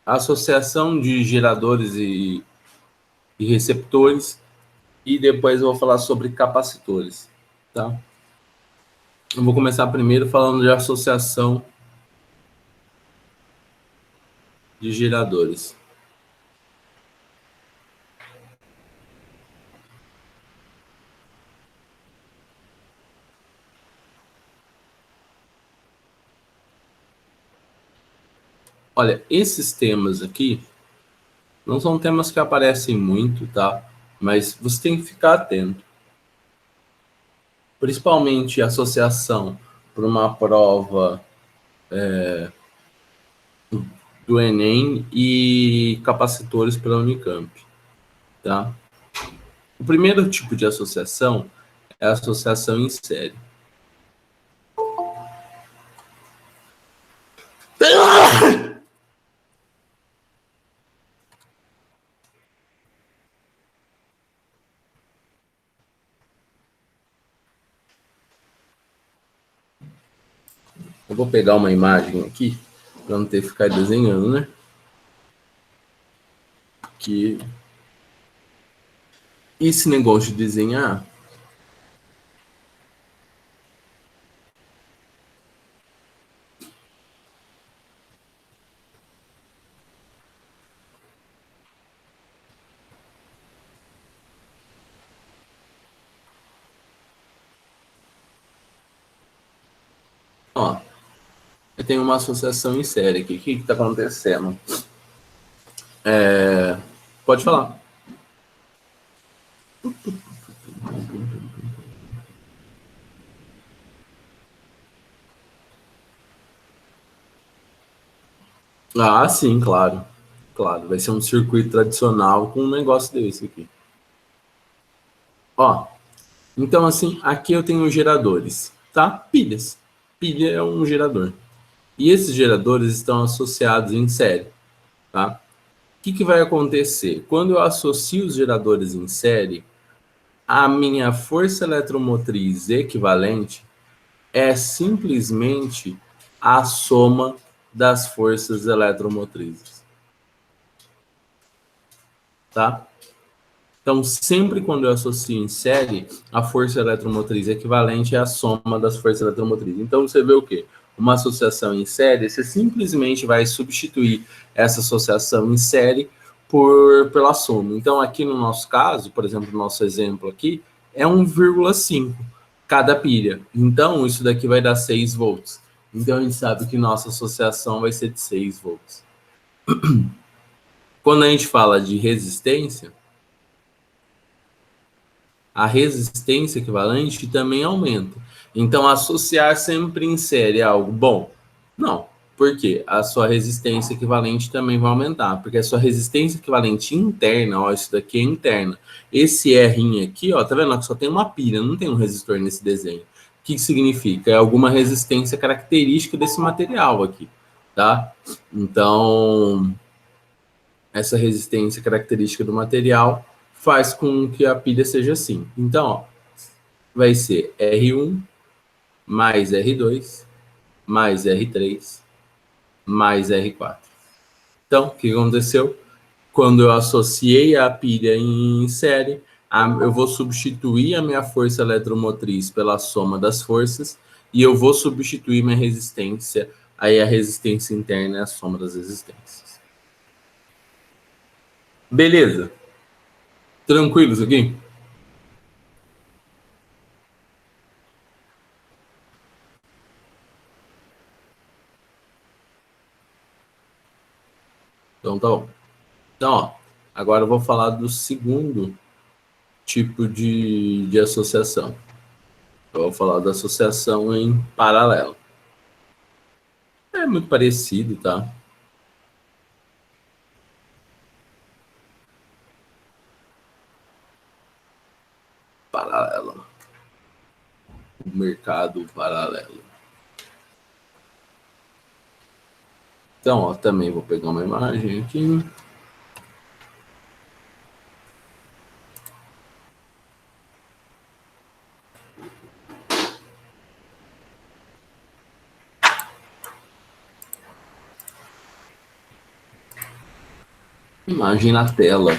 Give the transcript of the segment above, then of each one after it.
associação de geradores e receptores, e depois eu vou falar sobre capacitores, tá? Eu vou começar primeiro falando de associação de geradores. Olha, esses temas aqui não são temas que aparecem muito, tá? Mas você tem que ficar atento. Principalmente associação para uma prova do Enem e capacitores pela Unicamp, tá? O primeiro tipo de associação é a associação em série. Eu vou pegar uma imagem aqui para não ter que ficar desenhando, né? Que esse negócio de desenhar, ó, eu tenho uma associação em série aqui. O que está acontecendo? Pode falar. Ah, sim, claro. Claro, vai ser um circuito tradicional com um negócio desse aqui. Ó, então assim, aqui eu tenho geradores, tá? Pilhas. Pilha é um gerador. E esses geradores estão associados em série, tá? O que vai acontecer? Quando eu associo os geradores em série, a minha força eletromotriz equivalente é simplesmente a soma das forças eletromotrizes, tá? Então, sempre quando eu associo em série, a força eletromotriz equivalente é a soma das forças eletromotrizes. Então, você vê o quê? Uma associação em série, você simplesmente vai substituir essa associação em série pela soma. Então, aqui no nosso caso, por exemplo, no nosso exemplo aqui, é 1,5 cada pilha. Então, isso daqui vai dar 6 volts. Então, a gente sabe que nossa associação vai ser de 6 volts. Quando a gente fala de resistência, a resistência equivalente também aumenta. Então, associar sempre em série é algo bom? Não. Por quê? A sua resistência equivalente também vai aumentar, porque a sua resistência equivalente interna, ó, isso daqui é interna. Esse R aqui, ó, tá vendo? Só tem uma pilha, não tem um resistor nesse desenho. O que significa? É alguma resistência característica desse material aqui, tá? Então, essa resistência característica do material faz com que a pilha seja assim. Então, ó, vai ser R1 mais R2 mais R3 mais R4. Então, o que aconteceu? Quando eu associei a pilha em série, eu vou substituir a minha força eletromotriz pela soma das forças e eu vou substituir minha resistência. Aí a resistência interna é a soma das resistências. Beleza? Tranquilo isso aqui? Então tá bom. Então, ó, agora eu vou falar do segundo tipo de associação. Eu vou falar da associação em paralelo. É muito parecido, tá? Paralelo. O mercado paralelo. Então, ó, também vou pegar uma imagem aqui. Imagem na tela.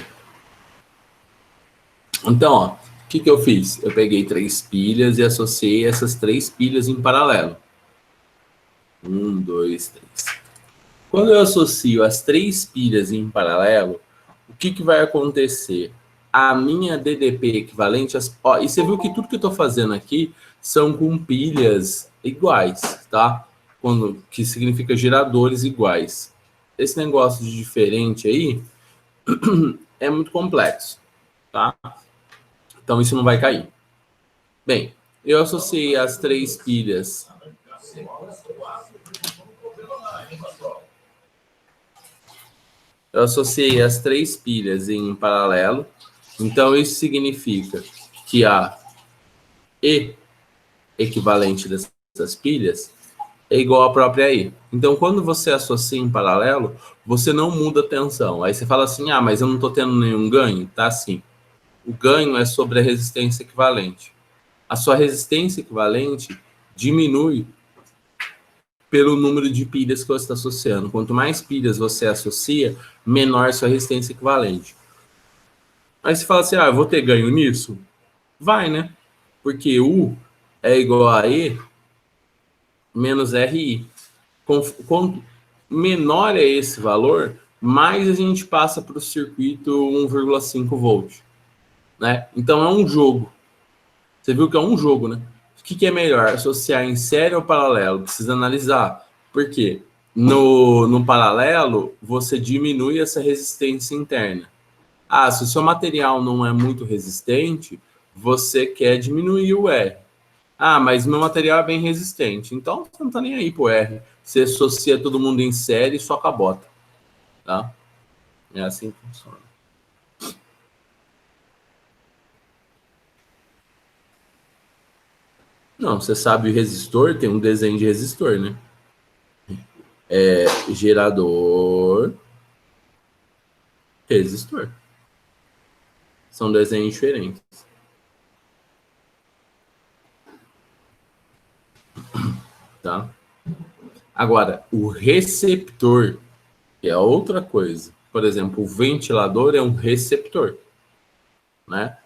Então, ó, o que eu fiz? Eu peguei 3 pilhas e associei essas 3 pilhas em paralelo. 1, 2, 3. Quando eu associo as 3 pilhas em paralelo, o que vai acontecer? A minha DDP equivalente, ó, e você viu que tudo que eu estou fazendo aqui são com pilhas iguais, tá? Que significa geradores iguais. Esse negócio de diferente aí é muito complexo, tá? Então isso não vai cair. Bem, eu associei as 3 pilhas. Eu associei as 3 pilhas em paralelo. Então isso significa que a E equivalente dessas pilhas é igual à própria E. Então quando você associa em paralelo, você não muda a tensão. Aí você fala assim: ah, mas eu não estou tendo nenhum ganho. Tá, sim. O ganho é sobre a resistência equivalente. A sua resistência equivalente diminui pelo número de pilhas que você está associando. Quanto mais pilhas você associa, menor sua resistência equivalente. Aí você fala assim: ah, eu vou ter ganho nisso? Vai, né? Porque U é igual a E menos RI. Quanto menor é esse valor, mais a gente passa para o circuito 1,5 volt. Né? Então é um jogo. Você viu que é um jogo, né? O que é melhor, associar em série ou paralelo? Precisa analisar. Por quê? No paralelo, você diminui essa resistência interna. Ah, se o seu material não é muito resistente, você quer diminuir o R. Ah, mas meu material é bem resistente. Então, você não tá nem aí pro R. Você associa todo mundo em série e só cabota. Tá? É assim que funciona. Não, você sabe o resistor, tem um desenho de resistor, né? É gerador, resistor. São desenhos diferentes. Tá? Agora, o receptor é outra coisa. Por exemplo, o ventilador é um receptor, né?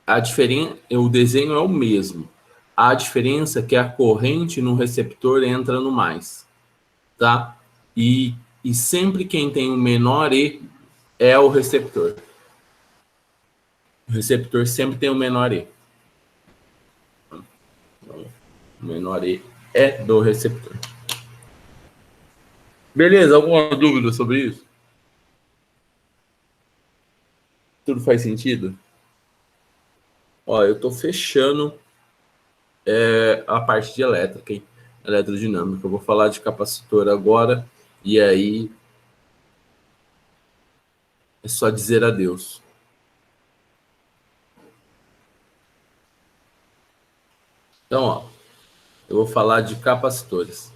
A diferença, o desenho é o mesmo. A diferença é que a corrente no receptor entra no mais, tá? E sempre quem tem o menor E é o receptor. O receptor sempre tem o menor E. O menor E é do receptor. Beleza? Alguma dúvida sobre isso? Tudo faz sentido? Ó, eu tô fechando a parte de elétrica, hein? Eletrodinâmica. Eu vou falar de capacitor agora e aí é só dizer adeus. Então, ó, eu vou falar de capacitores.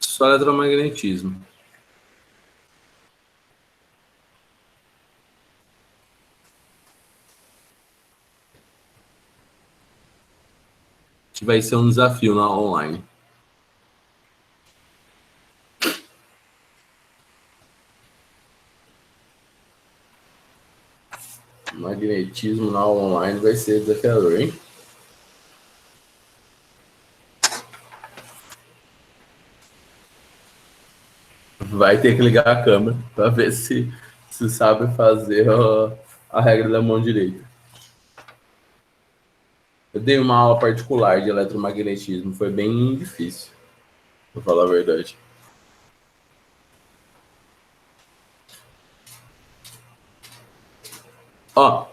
Só eletromagnetismo. Que vai ser um desafio na online. Magnetismo na aula online vai ser desafiador, hein? Vai ter que ligar a câmera para ver se sabe fazer a regra da mão direita. Eu dei uma aula particular de eletromagnetismo, foi bem difícil, para falar a verdade. Ó,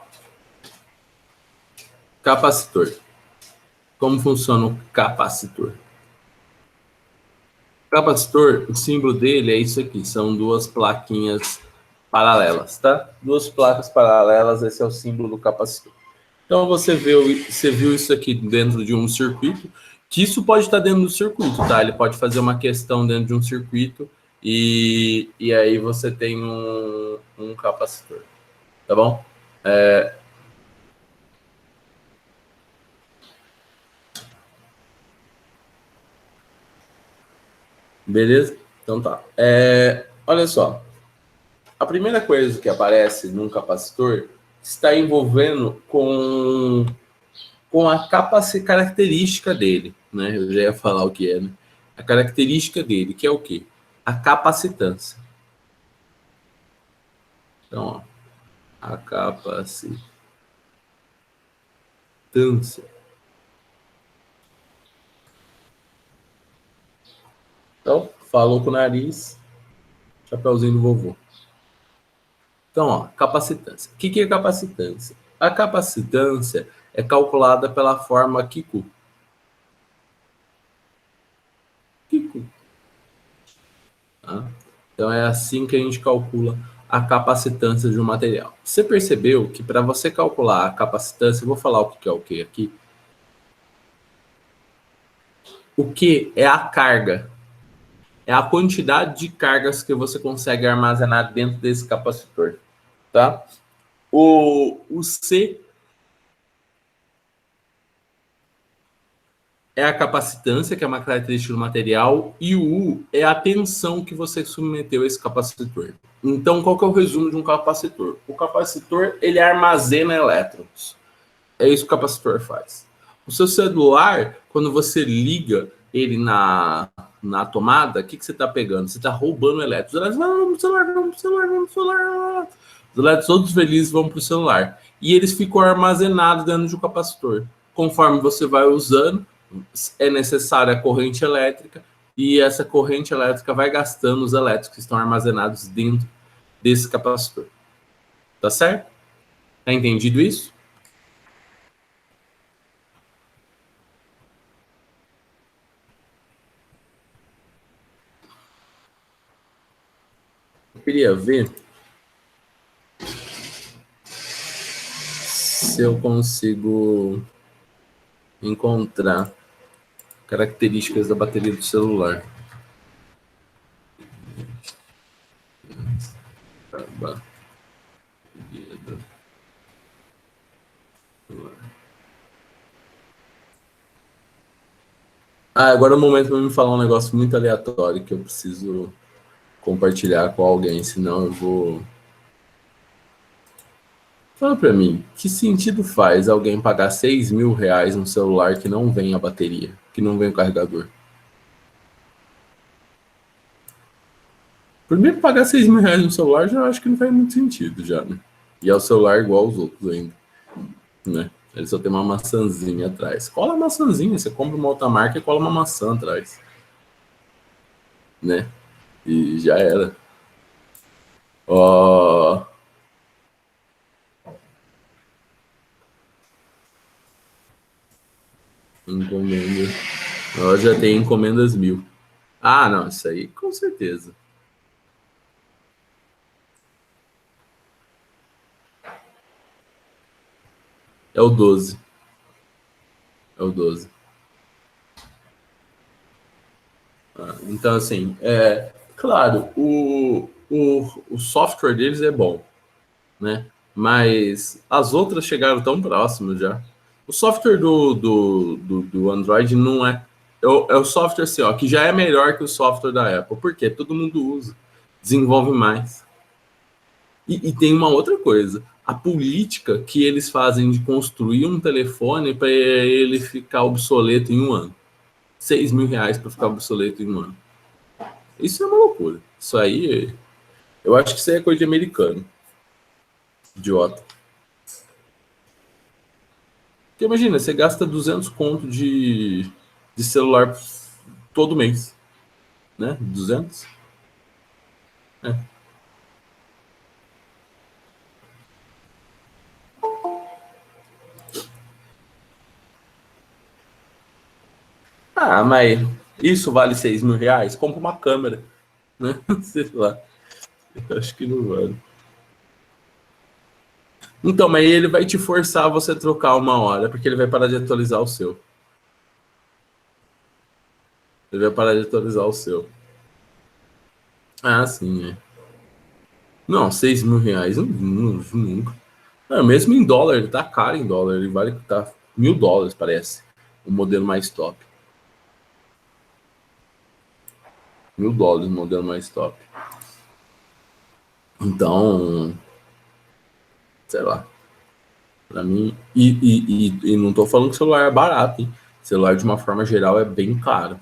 capacitor. Como funciona o capacitor? O capacitor, o símbolo dele é isso aqui, são duas plaquinhas paralelas, tá? Duas placas paralelas, esse é o símbolo do capacitor. Então você viu isso aqui dentro de um circuito, que isso pode estar dentro do circuito, tá? Ele pode fazer uma questão dentro de um circuito e aí você tem um capacitor, tá bom? Beleza? Então tá. Olha só. A primeira coisa que aparece num capacitor está envolvendo com a característica dele, né? Eu já ia falar o que é, né? A característica dele, que é o quê? A capacitância. Então, ó, a capacitância. Então, falou com o nariz, chapeuzinho do vovô. Então, ó, capacitância. O que é capacitância? A capacitância é calculada pela forma Kiku. Kiku. Tá? Então, é assim que a gente calcula a capacitância de um material. Você percebeu que para você calcular a capacitância, eu vou falar o que é o que aqui. O que é a carga? É a quantidade de cargas que você consegue armazenar dentro desse capacitor. Tá? O C é a capacitância, que é uma característica do material, e o U é a tensão que você submeteu a esse capacitor. Então, qual que é o resumo de um capacitor? O capacitor, ele armazena elétrons. É isso que o capacitor faz. O seu celular, quando você liga ele na tomada, o que você está pegando? Você está roubando elétrons. Os elétrons vão para o celular, vão para o celular, vão para o celular. Os elétrons todos felizes vão para o celular. E eles ficam armazenados dentro de um capacitor. Conforme você vai usando, é necessária a corrente elétrica, e essa corrente elétrica vai gastando os elétrons que estão armazenados dentro desse capacitor. Tá certo? Tá entendido isso? Eu queria ver se eu consigo encontrar características da bateria do celular. Bateria do celular. Agora é o momento para me falar um negócio muito aleatório que eu preciso compartilhar com alguém, senão eu vou. Fala para mim, que sentido faz alguém pagar R$ 6.000 num celular que não vem a bateria, que não vem o carregador? Primeiro, pagar R$ 6.000 no celular já acho que não faz muito sentido já, né? E é o celular igual aos outros ainda, né? Ele só tem uma maçãzinha atrás. Cola a maçãzinha, você compra uma outra marca e cola uma maçã atrás, né? E já era. Ó, encomenda. Ela já tem encomendas 1.000. Ah, não, isso aí com certeza. É o 12. É o 12. Então, assim, claro, o software deles é bom, né? Mas as outras chegaram tão próximas já. O software do Android não é. É o software assim, ó, que já é melhor que o software da Apple. Por quê? Todo mundo usa, desenvolve mais. E tem uma outra coisa. A política que eles fazem de construir um telefone para ele ficar obsoleto em um ano. R$ 6.000 para ficar obsoleto em um ano. Isso é uma loucura. Isso aí, eu acho que isso aí é coisa de americano. Idiota. Porque imagina, você gasta 200 conto de celular todo mês, né? 200? É. Mas isso vale R$ 6.000? Compra uma câmera, né? Sei lá. Eu acho que não vale. Então, mas ele vai te forçar a você trocar uma hora, porque ele vai parar de atualizar o seu. Ele vai parar de atualizar o seu. Ah, sim, é. Não, R$ 6.000, nunca. Não, mesmo em dólar, ele tá caro em dólar. Ele vale tá US$ 1.000, parece. O modelo mais top. $1.000 o modelo mais top. Então, sei lá, para mim, e não tô falando que o celular é barato, hein? Celular de uma forma geral é bem caro,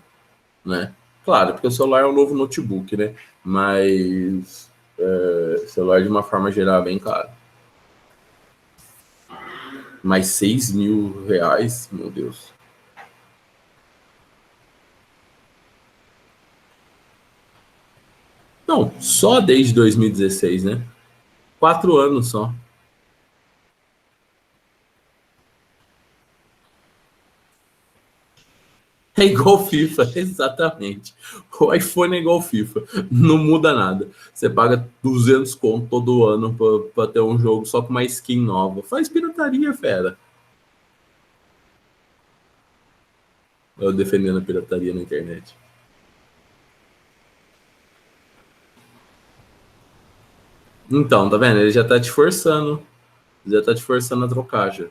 né? Claro, porque o celular é um novo notebook, né? Mas celular de uma forma geral é bem caro. Mas R$ 6.000, meu Deus. Não, só desde 2016, né? 4 anos só. É igual FIFA, exatamente. O iPhone é igual FIFA, não muda nada. Você paga 200 conto todo ano pra ter um jogo só com uma skin nova. Faz pirataria, fera. Eu defendendo a pirataria na internet. Então, tá vendo? Ele já tá te forçando. Já tá te forçando a trocar, já.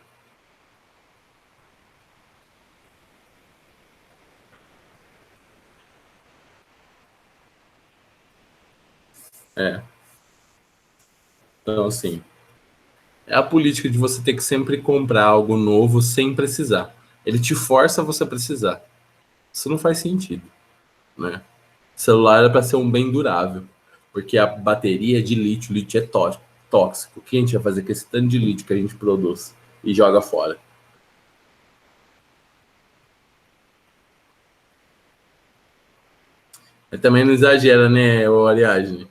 É. Então, assim, é a política de você ter que sempre comprar algo novo sem precisar. Ele te força a você precisar. Isso não faz sentido, né? Celular é para ser um bem durável, porque a bateria é de lítio, lítio é tóxico. O que a gente vai fazer com esse tanto de lítio que a gente produz e joga fora? Mas também não exagera, né, ô Ariadne?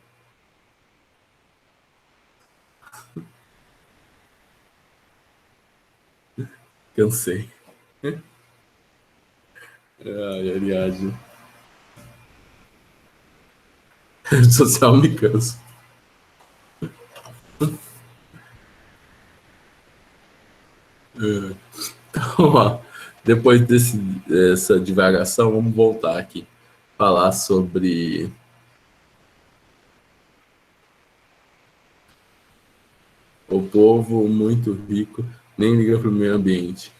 Cansei. Ai, Ariadne. Rede social me cansa. Então, ó, depois dessa divagação, vamos voltar aqui. Falar sobre o povo muito rico nem liga para o meio ambiente.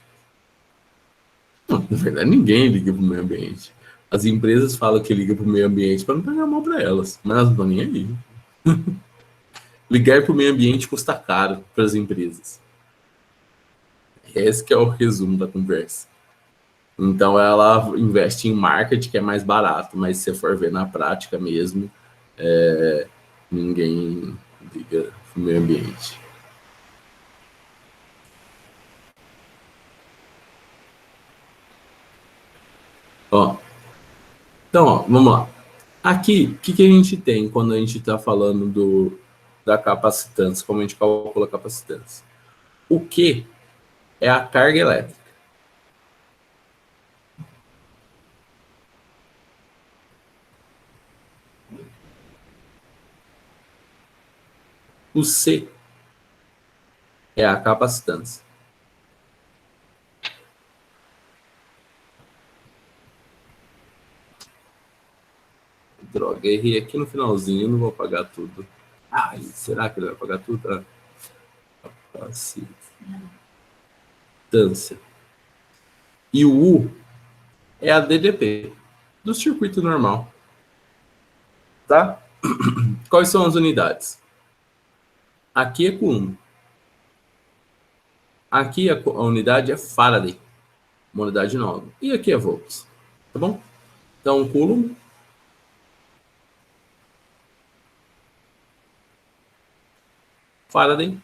Não, na verdade, ninguém liga para o meio ambiente. As empresas falam que liga para o meio ambiente para não pegar mal para elas, mas elas não estão nem aí. Ligar para o meio ambiente custa caro para as empresas. Esse que é o resumo da conversa. Então ela investe em marketing que é mais barato, mas se você for ver na prática mesmo, ninguém liga para o meio ambiente. Ó, então, ó, vamos lá. Aqui, o que a gente tem quando a gente está falando da capacitância, como a gente calcula a capacitância? O Q é a carga elétrica. O C é a capacitância. Droga, errei aqui no finalzinho, não vou pagar tudo. Ai, será que ele vai pagar tudo? Capacitância. E o U é a DDP, do circuito normal, tá? Quais são as unidades? Aqui é Coulomb. Aqui a unidade é Faraday, uma unidade nova. E aqui é volts, tá bom? Então, Coulomb, Faraday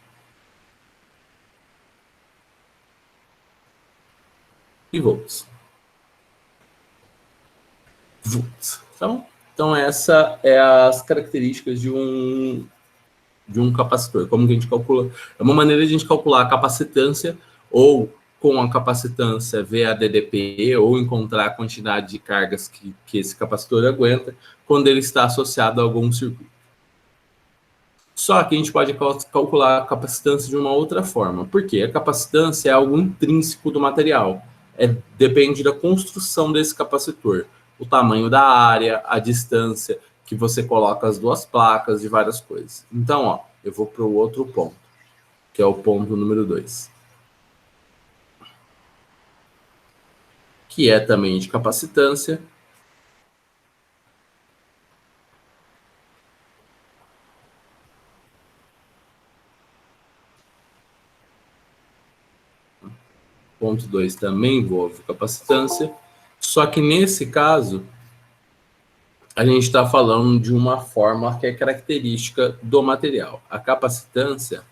e volts. Volts, tá bom? Então, essa é as características de um capacitor. Como que a gente calcula? É uma maneira de a gente calcular a capacitância ou com a capacitância ver a DDP ou encontrar a quantidade de cargas que esse capacitor aguenta quando ele está associado a algum circuito. Só que a gente pode calcular a capacitância de uma outra forma, porque a capacitância é algo intrínseco do material. Depende da construção desse capacitor, o tamanho da área, a distância que você coloca as duas placas e várias coisas. Então, ó, eu vou para o outro ponto, que é o ponto número 2, que é também de capacitância, Ponto 2 também envolve capacitância, só que nesse caso, a gente está falando de uma fórmula que é característica do material. A capacitância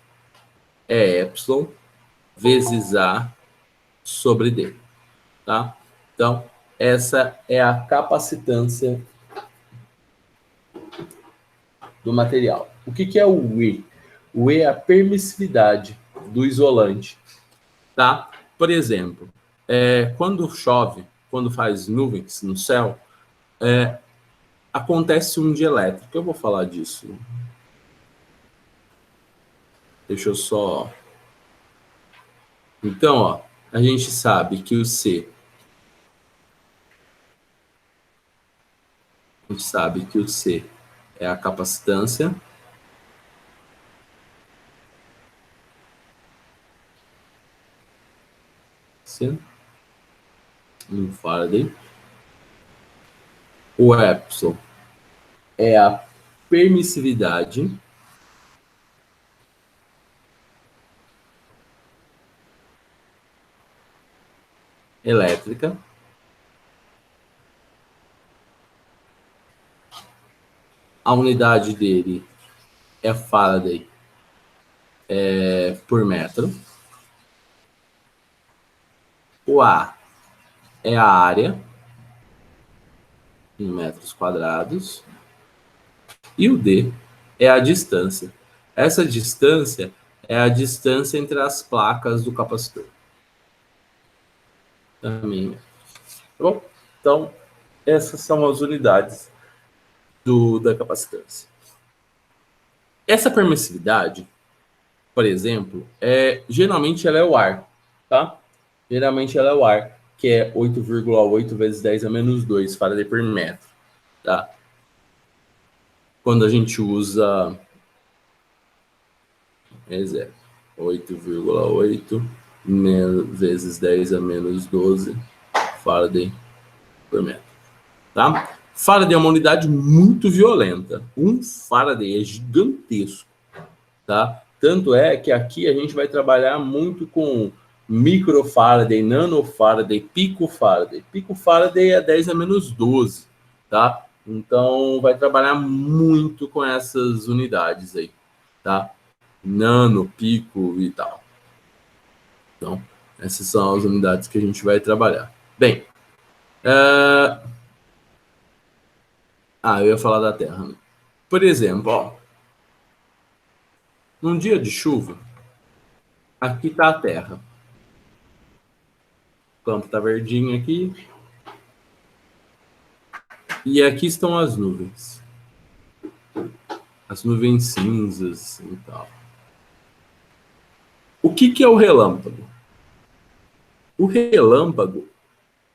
é epsilon vezes A sobre D, tá? Então, essa é a capacitância do material. O que é o E? O E é a permissividade do isolante, tá? Por exemplo, quando chove, quando faz nuvens no céu, acontece um dia elétrico. Eu vou falar disso. Deixa eu só... Então, ó, a gente sabe que o C... A gente sabe que o C é a capacitância. C. Em Faraday. O epsilon é a permissividade elétrica. A unidade dele é Faraday por metro. O A é a área em metros quadrados. E o D é a distância. Essa distância é a distância entre as placas do capacitor. Também. Tá bom? Então, essas são as unidades da capacitância. Essa permissividade, por exemplo, geralmente ela é o ar, tá? Geralmente ela é o ar, que é 8,8 vezes 10 a menos 2 Faraday por metro, tá? Quando a gente usa 8,8 vezes 10 a menos 12 Faraday por metro, tá? Faraday é uma unidade muito violenta. Um Faraday é gigantesco, tá? Tanto é que aqui a gente vai trabalhar muito com microfaraday, nanofaraday, picofaraday. Picofaraday é 10 a menos 12, tá? Então, vai trabalhar muito com essas unidades aí, tá? Nano, pico e tal. Então, essas são as unidades que a gente vai trabalhar. Bem, eu ia falar da Terra, né? Por exemplo, ó, num dia de chuva, aqui está a Terra. O campo está verdinho aqui. E aqui estão as nuvens. As nuvens cinzas e tal. O que é o relâmpago? O relâmpago,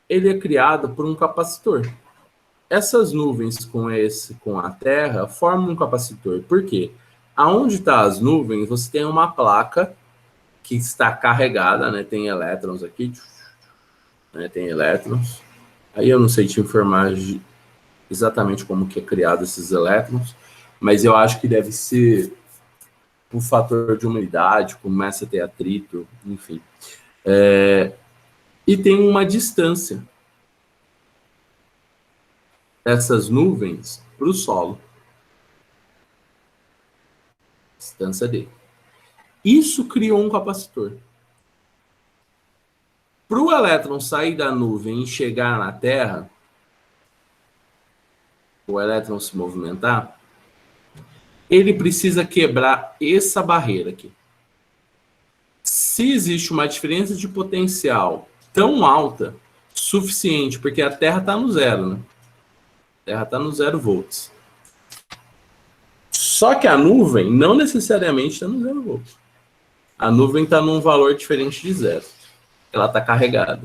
ele é criado por um capacitor. Essas nuvens com a Terra formam um capacitor. Por quê? Aonde estão as nuvens, você tem uma placa que está carregada, né? Tem elétrons aqui, né? Tem elétrons. Aí eu não sei te informar exatamente como que é criado esses elétrons, mas eu acho que deve ser por fator de umidade, começa a ter atrito, enfim. E tem uma distância dessas nuvens para o solo. Distância D. Isso criou um capacitor. Para o elétron sair da nuvem e chegar na Terra, o elétron se movimentar, ele precisa quebrar essa barreira aqui. Se existe uma diferença de potencial tão alta, suficiente, porque a Terra está no zero, né? A Terra está no 0 volts. Só que a nuvem não necessariamente está no 0 volts. A nuvem está num valor diferente de zero. Ela está carregada.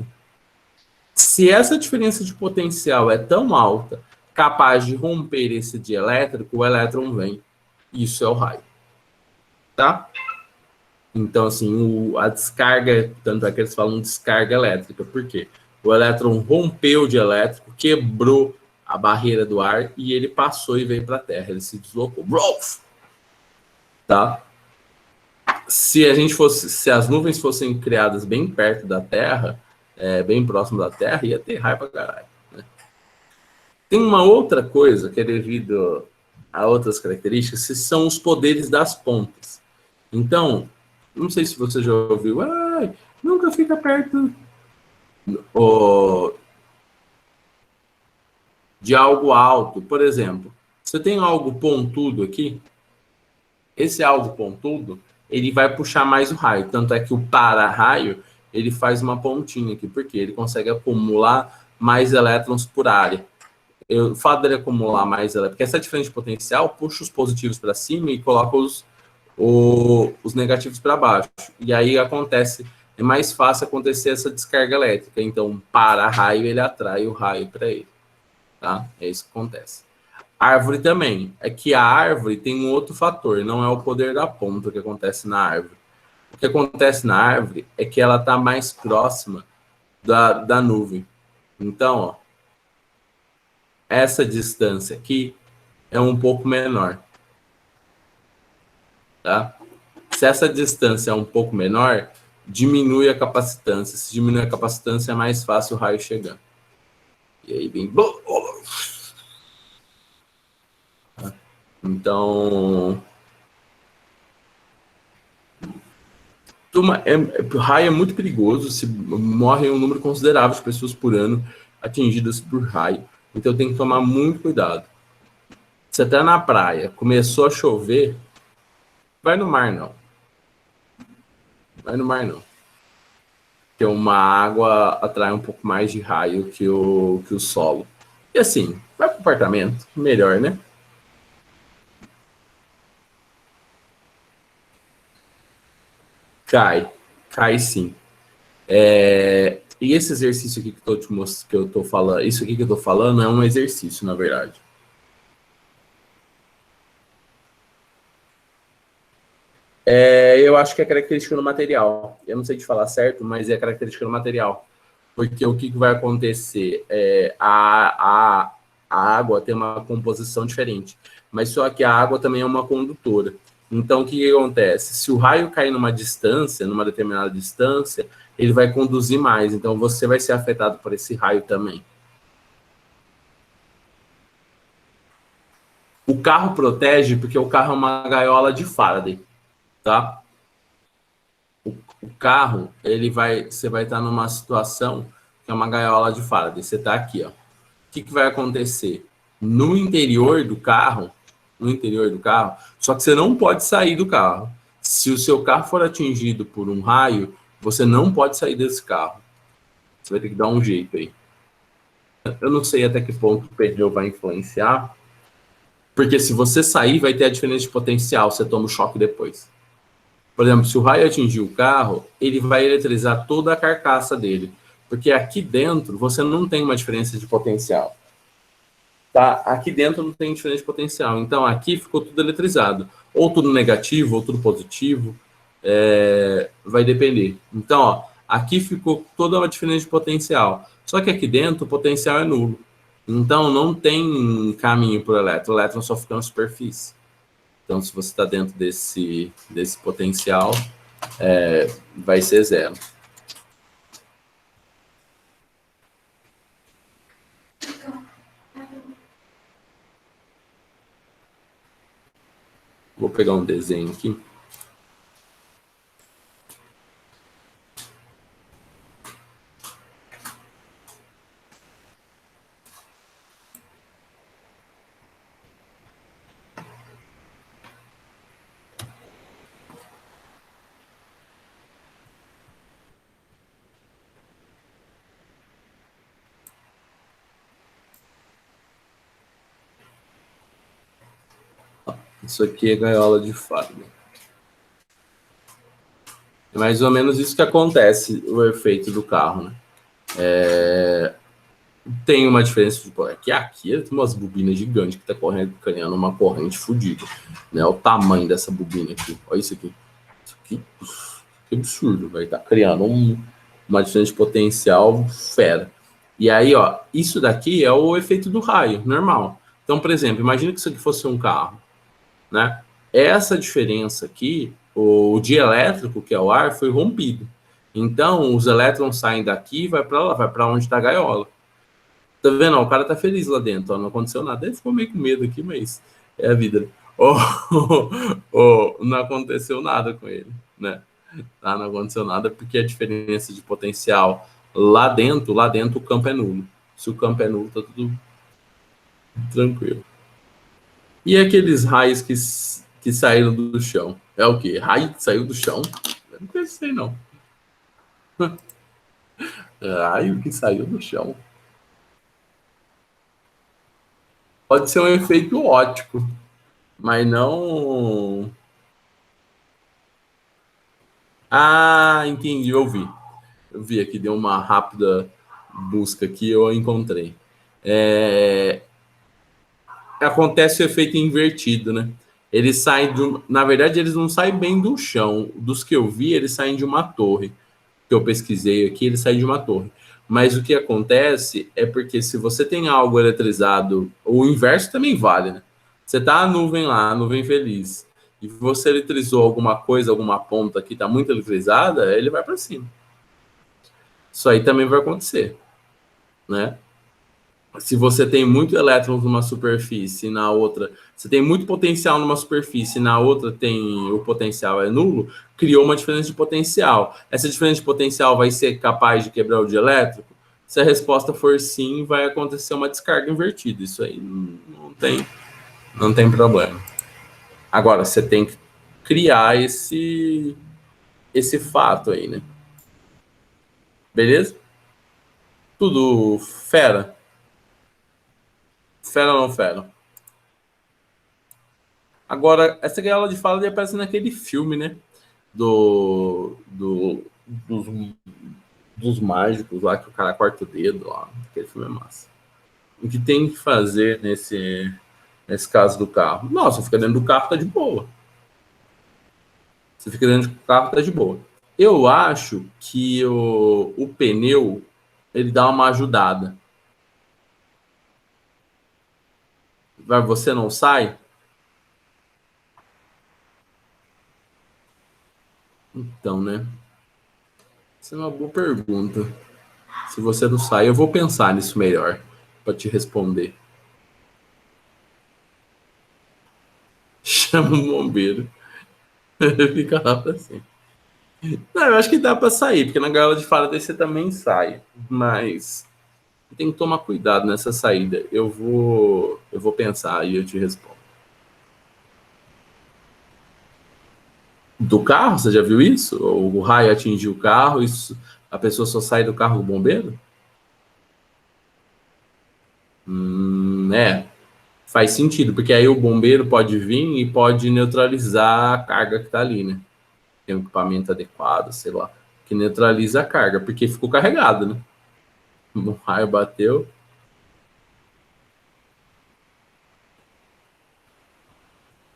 Se essa diferença de potencial é tão alta, capaz de romper esse dielétrico, o elétron vem. Isso é o raio. Tá? Então, assim, a descarga, tanto é que eles falam descarga elétrica. Por quê? O elétron rompeu o dielétrico, quebrou a barreira do ar e ele passou e veio para a Terra. Ele se deslocou. Tá? se as nuvens fossem criadas bem perto da Terra, bem próximo da Terra, ia ter raio pra caralho. Né? Tem uma outra coisa que é devido a outras características, que são os poderes das pontas. Então, não sei se você já ouviu, nunca fica perto de algo alto. Por exemplo, você tem algo pontudo aqui, esse algo pontudo, ele vai puxar mais o raio. Tanto é que o para-raio, ele faz uma pontinha aqui, porque ele consegue acumular mais elétrons por área. O fato dele acumular mais elétrons, porque essa diferença de potencial puxa os positivos para cima e coloca os negativos para baixo. E aí é mais fácil acontecer essa descarga elétrica. Então, para-raio, ele atrai o raio para ele. Tá? É isso que acontece. Árvore também. É que a árvore tem um outro fator, não é o poder da ponta que acontece na árvore. O que acontece na árvore é que ela está mais próxima da nuvem. Então, ó, essa distância aqui é um pouco menor. Tá? Se essa distância é um pouco menor, diminui a capacitância. Se diminui a capacitância, é mais fácil o raio chegar. E aí vem... Então... raio é muito perigoso, se morre um número considerável de pessoas por ano atingidas por raio. Então tem que tomar muito cuidado. Se até na praia começou a chover, vai no mar não. Vai no mar não. Porque uma água atrai um pouco mais de raio que o solo. E assim, vai pro apartamento, melhor, né? Cai sim. E esse exercício aqui que eu tô falando, isso aqui que eu tô falando é um exercício, na verdade. Eu acho que é característica no material. Eu não sei te falar certo, mas é característica no material. Porque o que vai acontecer? A água tem uma composição diferente. Mas só que a água também é uma condutora. Então, o que acontece? Se o raio cair numa distância, numa determinada distância, ele vai conduzir mais. Então, você vai ser afetado por esse raio também. O carro protege porque o carro é uma gaiola de Faraday, tá? O carro, você vai estar numa situação que é uma gaiola de Faraday. Você está aqui, ó. O que vai acontecer? No interior do carro, só que você não pode sair do carro. Se o seu carro for atingido por um raio, você não pode sair desse carro. Você vai ter que dar um jeito aí. Eu não sei até que ponto o pneu vai influenciar, porque se você sair, vai ter a diferença de potencial, você toma o choque depois. Por exemplo, se o raio atingir o carro, ele vai eletrizar toda a carcaça dele. Porque aqui dentro você não tem uma diferença de potencial. Tá? Aqui dentro não tem diferença de potencial. Então aqui ficou tudo eletrizado. Ou tudo negativo, ou tudo positivo. Vai depender. Então, ó, aqui ficou toda uma diferença de potencial. Só que aqui dentro o potencial é nulo. Então não tem caminho para o elétron. O elétron só fica na superfície. Então, se você está dentro desse potencial, vai ser zero. Vou pegar um desenho aqui. Isso aqui é gaiola de Faraday. É mais ou menos isso que acontece, o efeito do carro, né? Tem uma diferença de aqui tem umas bobinas gigantes que tá criando uma corrente fodida, né? O tamanho dessa bobina aqui, olha isso aqui. Isso aqui, que absurdo, vai estar criando uma diferença de potencial fera. E aí, ó, isso daqui é o efeito do raio, normal. Então, por exemplo, imagina que isso aqui fosse um carro, né? Essa diferença aqui o dielétrico, que é o ar, foi rompido. Então, os elétrons saem daqui e vai para lá, vai para onde está a gaiola. Tá vendo? O cara tá feliz lá dentro, ó, não aconteceu nada. Ele ficou meio com medo aqui, mas é a vida. Não aconteceu nada com ele, né? Tá? Não aconteceu nada porque a diferença de potencial lá dentro o campo é nulo. Se o campo é nulo, tá tudo tranquilo. E aqueles raios que saíram do chão? É o quê? Raio que saiu do chão? Eu não pensei, não. Raio que saiu do chão. Pode ser um efeito ótico, mas não. Ah, entendi, eu vi. Eu vi aqui, deu uma rápida busca aqui, eu encontrei. Acontece o efeito invertido, né? Eles saem na verdade, eles não saem bem do chão. Dos que eu vi, eles saem de uma torre. Que eu pesquisei aqui, eles saem de uma torre. Mas o que acontece é porque se você tem algo eletrizado, o inverso também vale, né? Você tá a nuvem lá, a nuvem feliz, e você eletrizou alguma coisa, alguma ponta que está muito eletrizada, ele vai para cima. Isso aí também vai acontecer, né? Se você tem muito elétrons numa superfície e na outra, você tem muito potencial numa superfície e na outra tem o potencial é nulo, criou uma diferença de potencial. Essa diferença de potencial vai ser capaz de quebrar o dielétrico? Se a resposta for sim, vai acontecer uma descarga invertida. Isso aí não tem problema. Agora, você tem que criar esse fato aí, né? Beleza? Tudo fera? Fera ou não fera? Agora, essa gaiola de fala aparece naquele filme, né? Dos, dos mágicos lá, que o cara corta o dedo lá. Aquele filme é massa. O que tem que fazer nesse caso do carro? Nossa, fica dentro do carro, tá de boa. Você fica dentro do carro, tá de boa. Eu acho que o pneu, ele dá uma ajudada. Você não sai? Então, né? Essa é uma boa pergunta. Se você não sai, eu vou pensar nisso melhor para te responder. Chama o bombeiro. Fica lá pra sempre. Não, eu acho que dá para sair, porque na gaiola de Faraday você também sai. Mas tem que tomar cuidado nessa saída. Eu vou pensar e eu te respondo. Do carro, você já viu isso? O raio atingiu o carro, isso, a pessoa só sai do carro do bombeiro? É, faz sentido, porque aí o bombeiro pode vir e pode neutralizar a carga que está ali, né? Tem um equipamento adequado, sei lá, que neutraliza a carga, porque ficou carregado, né? O raio bateu.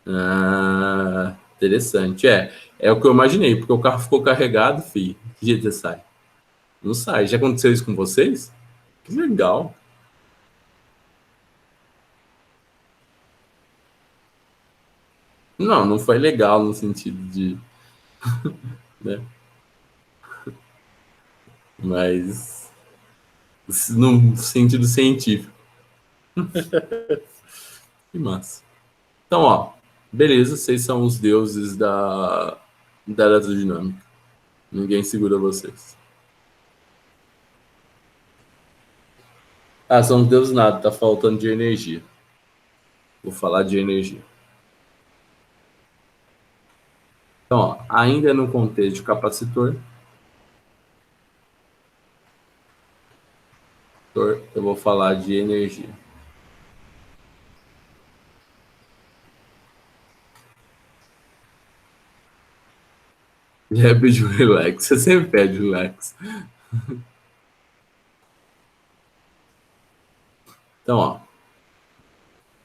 Ah, interessante. É o que eu imaginei, porque o carro ficou carregado, filho. Que jeito você sai? Não sai. Já aconteceu isso com vocês? Que legal. Não, não foi legal no sentido de, né? Mas no sentido científico. Que massa. Então, ó, beleza, vocês são os deuses da eletrodinâmica. Ninguém segura vocês. Ah, são os deuses nada, tá faltando de energia. Vou falar de energia. Então, ó, ainda no contexto de capacitor, eu vou falar de energia. Já pediu relax, você sempre pede relax. Então, ó,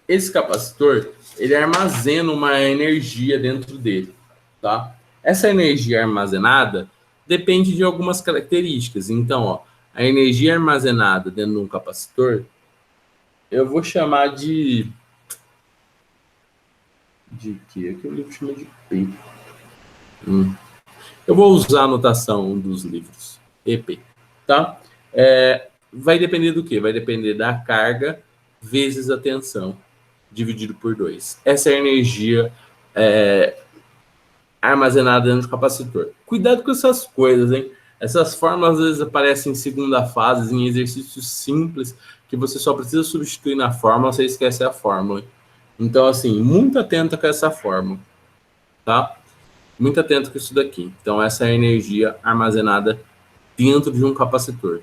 esse capacitor, ele armazena uma energia dentro dele, tá? Essa energia armazenada depende de algumas características. Então, ó, a energia armazenada dentro de um capacitor, eu vou chamar de quê? Aqui o livro chama de P. Eu vou usar a anotação dos livros, EP, tá? Vai depender do quê? Vai depender da carga vezes a tensão, dividido por 2. Essa é a energia armazenada dentro do capacitor. Cuidado com essas coisas, hein? Essas fórmulas às vezes aparecem em segunda fase, em exercícios simples, que você só precisa substituir na fórmula, você esquece a fórmula. Hein? Então, assim, muito atento com essa fórmula, tá? Muito atento com isso daqui. Então, essa é a energia armazenada dentro de um capacitor.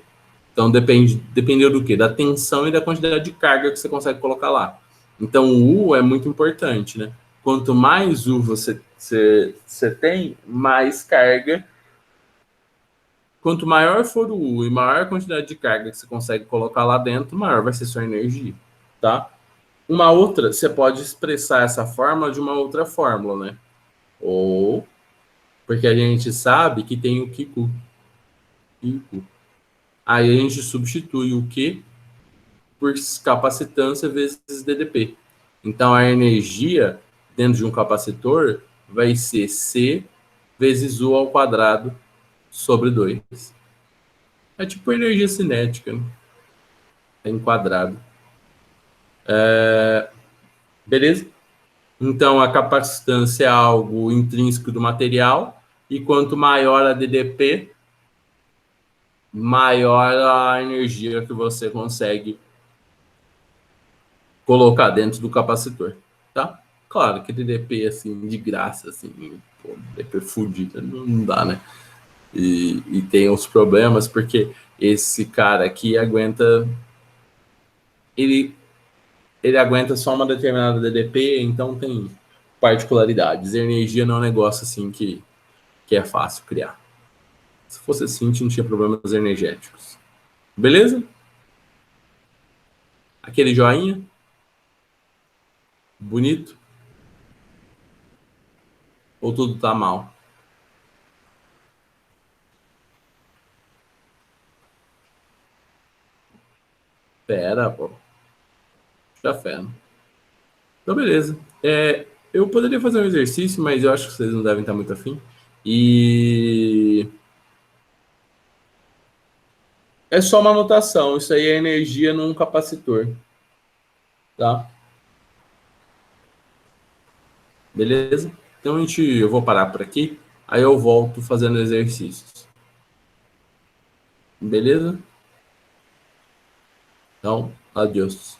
Então, dependeu do quê? Da tensão e da quantidade de carga que você consegue colocar lá. Então, o U é muito importante, né? Quanto mais U você tem, mais carga. Quanto maior for o U e maior a quantidade de carga que você consegue colocar lá dentro, maior vai ser sua energia, tá? Uma outra, você pode expressar essa fórmula de uma outra fórmula, né? Ou, porque a gente sabe que tem o Q. Aí a gente substitui o Q por capacitância vezes DDP. Então, a energia dentro de um capacitor vai ser C vezes U ao quadrado sobre 2. É tipo energia cinética, né? É enquadrado. Beleza? Então, a capacitância é algo intrínseco do material, e quanto maior a DDP, maior a energia que você consegue colocar dentro do capacitor, tá? Claro que DDP, assim, de graça, assim, pô, DDP fudido, não dá, né? E tem os problemas, porque esse cara aqui aguenta... Ele aguenta só uma determinada DDP, então tem particularidades. A energia não é um negócio, assim, que é fácil criar. Se fosse assim, não tinha problemas energéticos. Beleza? Aquele joinha? Bonito? Ou tudo tá mal? Pera, pô. Já fé, né? Então, beleza. Eu poderia fazer um exercício, mas eu acho que vocês não devem estar muito afim. E é só uma anotação. Isso aí é energia num capacitor. Tá? Beleza? Então eu vou parar por aqui. Aí eu volto fazendo exercícios. Beleza? Então, adeus.